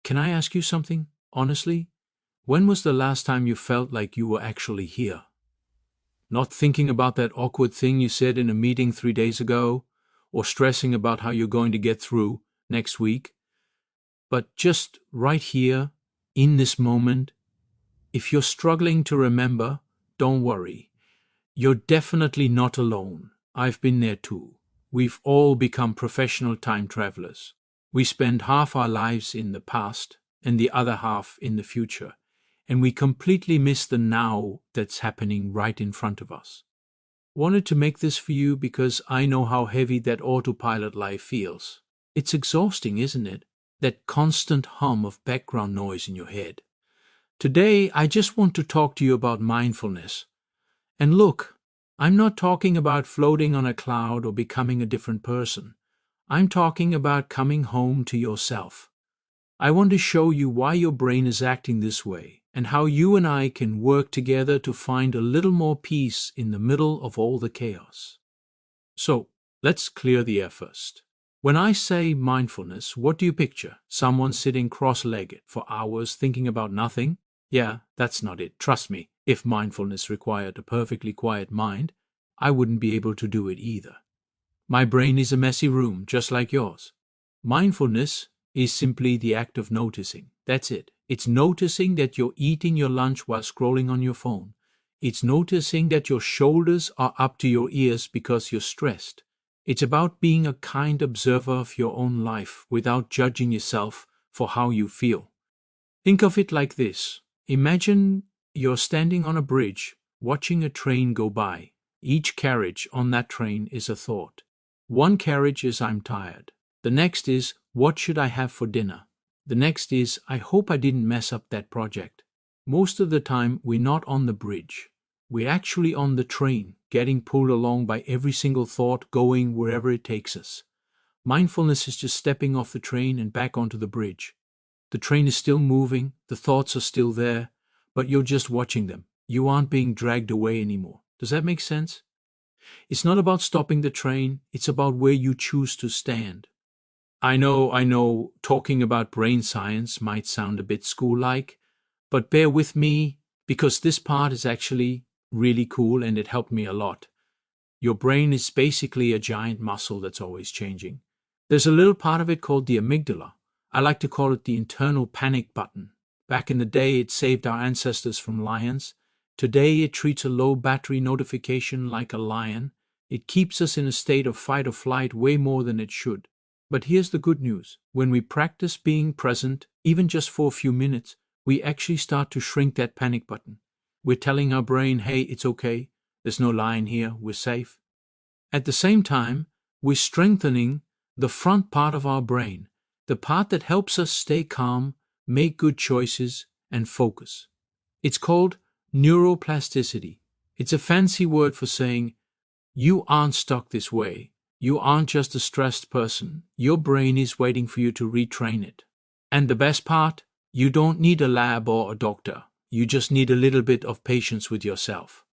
Can I ask you something? Honestly, when was the last time you felt like you were actually here? Not thinking about that awkward thing you said in a meeting 3 days ago, or stressing about how you're going to get through next week, but just right here, in this moment. If you're struggling to remember, don't worry. You're definitely not alone. I've been there too. We've all become professional time travelers. We spend half our lives in the past and the other half in the future, and we completely miss the now that's happening right in front of us. Wanted to make this for you because I know how heavy that autopilot life feels. It's exhausting, isn't it? That constant hum of background noise in your head. Today, I just want to talk to you about mindfulness. And look, I'm not talking about floating on a cloud or becoming a different person. I'm talking about coming home to yourself. I want to show you why your brain is acting this way and how you and I can work together to find a little more peace in the middle of all the chaos. So, let's clear the air first. When I say mindfulness, what do you picture? Someone sitting cross-legged for hours thinking about nothing? Yeah, that's not it. Trust me, if mindfulness required a perfectly quiet mind, I wouldn't be able to do it either. My brain is a messy room, just like yours. Mindfulness is simply the act of noticing. That's it. It's noticing that you're eating your lunch while scrolling on your phone. It's noticing that your shoulders are up to your ears because you're stressed. It's about being a kind observer of your own life without judging yourself for how you feel. Think of it like this. Imagine you're standing on a bridge, watching a train go by. Each carriage on that train is a thought. One carriage is I'm tired. The next is what should I have for dinner? The next is I hope I didn't mess up that project. Most of the time we're not on the bridge. We're actually on the train, getting pulled along by every single thought going wherever it takes us. Mindfulness is just stepping off the train and back onto the bridge. The train is still moving, the thoughts are still there, but you're just watching them. You aren't being dragged away anymore. Does that make sense? It's not about stopping the train, it's about where you choose to stand. I know, talking about brain science might sound a bit school-like, but bear with me because this part is actually really cool and it helped me a lot. Your brain is basically a giant muscle that's always changing. There's a little part of it called the amygdala. I like to call it the internal panic button. Back in the day, it saved our ancestors from lions. Today, it treats a low battery notification like a lion. It keeps us in a state of fight or flight way more than it should. But here's the good news. When we practice being present, even just for a few minutes, we actually start to shrink that panic button. We're telling our brain, hey, it's okay. There's no lion here. We're safe. At the same time, we're strengthening the front part of our brain, the part that helps us stay calm, make good choices, and focus. It's called neuroplasticity. It's a fancy word for saying, you aren't stuck this way. You aren't just a stressed person. Your brain is waiting for you to retrain it. And the best part? You don't need a lab or a doctor. You just need a little bit of patience with yourself.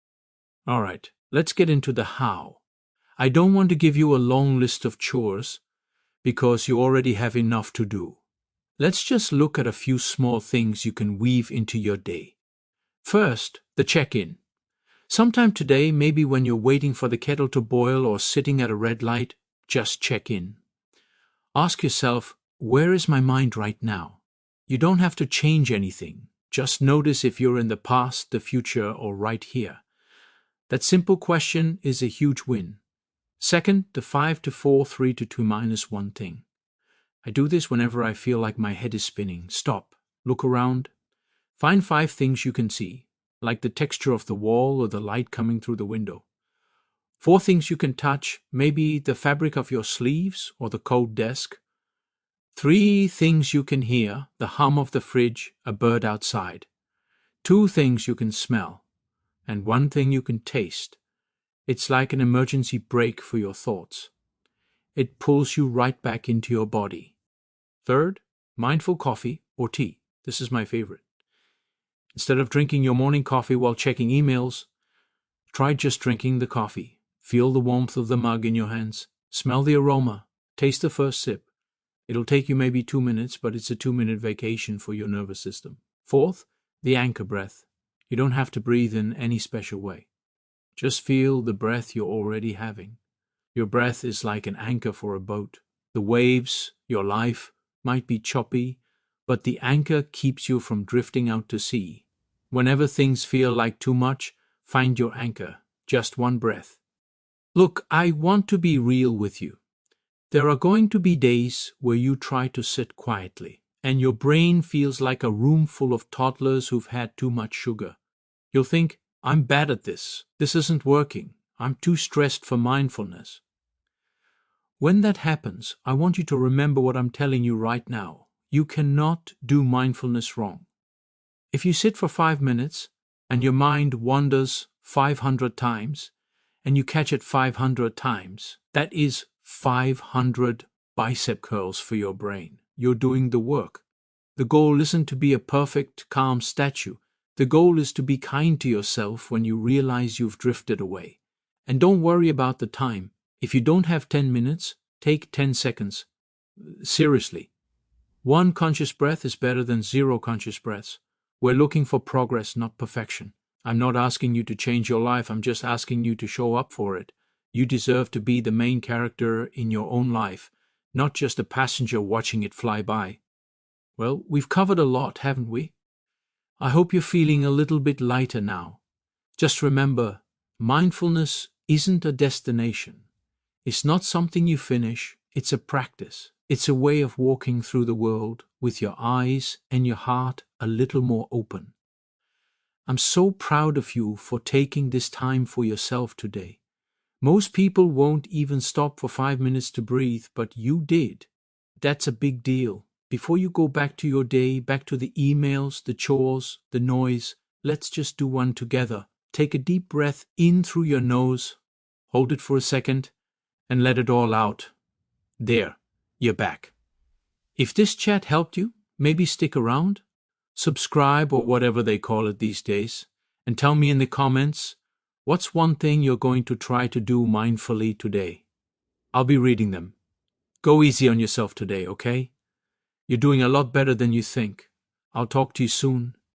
All right, let's get into the how. I don't want to give you a long list of chores because you already have enough to do. Let's just look at a few small things you can weave into your day. First, the check-in. Sometime today, maybe when you're waiting for the kettle to boil or sitting at a red light, just check in. Ask yourself, where is my mind right now? You don't have to change anything. Just notice if you're in the past, the future, or right here. That simple question is a huge win. Second, the 5 to 4, 3 to 2 minus 1 thing. I do this whenever I feel like my head is spinning. Stop, look around. Find 5 things you can see, like the texture of the wall or the light coming through the window. 4 things you can touch, maybe the fabric of your sleeves or the cold desk. 3 things you can hear, the hum of the fridge, a bird outside. 2 things you can smell, and 1 thing you can taste. It's like an emergency brake for your thoughts. It pulls you right back into your body. Third, mindful coffee or tea. This is my favorite. Instead of drinking your morning coffee while checking emails, try just drinking the coffee. Feel the warmth of the mug in your hands. Smell the aroma. Taste the first sip. It'll take you maybe 2 minutes, but it's a 2-minute vacation for your nervous system. Fourth, the anchor breath. You don't have to breathe in any special way. Just feel the breath you're already having. Your breath is like an anchor for a boat. The waves, your life, might be choppy, but the anchor keeps you from drifting out to sea. Whenever things feel like too much, find your anchor. Just one breath. Look, I want to be real with you. There are going to be days where you try to sit quietly, and your brain feels like a room full of toddlers who've had too much sugar. You'll think, I'm bad at this. This isn't working. I'm too stressed for mindfulness. When that happens, I want you to remember what I'm telling you right now. You cannot do mindfulness wrong. If you sit for 5 minutes and your mind wanders 500 times and you catch it 500 times, that is 500 bicep curls for your brain. You're doing the work. The goal isn't to be a perfect, calm statue. The goal is to be kind to yourself when you realize you've drifted away. And don't worry about the time. If you don't have 10 minutes, take 10 seconds. Seriously. One conscious breath is better than 0 conscious breaths. We're looking for progress, not perfection. I'm not asking you to change your life. I'm just asking you to show up for it. You deserve to be the main character in your own life, not just a passenger watching it fly by. Well, we've covered a lot, haven't we? I hope you're feeling a little bit lighter now. Just remember, mindfulness isn't a destination. It's not something you finish, it's a practice. It's a way of walking through the world with your eyes and your heart a little more open. I'm so proud of you for taking this time for yourself today. Most people won't even stop for 5 minutes to breathe, but you did. That's a big deal. Before you go back to your day, back to the emails, the chores, the noise, let's just do one together. Take a deep breath in through your nose, hold it for a second, and let it all out. There, you're back. If this chat helped you, maybe stick around, subscribe or whatever they call it these days, and tell me in the comments, what's one thing you're going to try to do mindfully today? I'll be reading them. Go easy on yourself today, okay? You're doing a lot better than you think. I'll talk to you soon.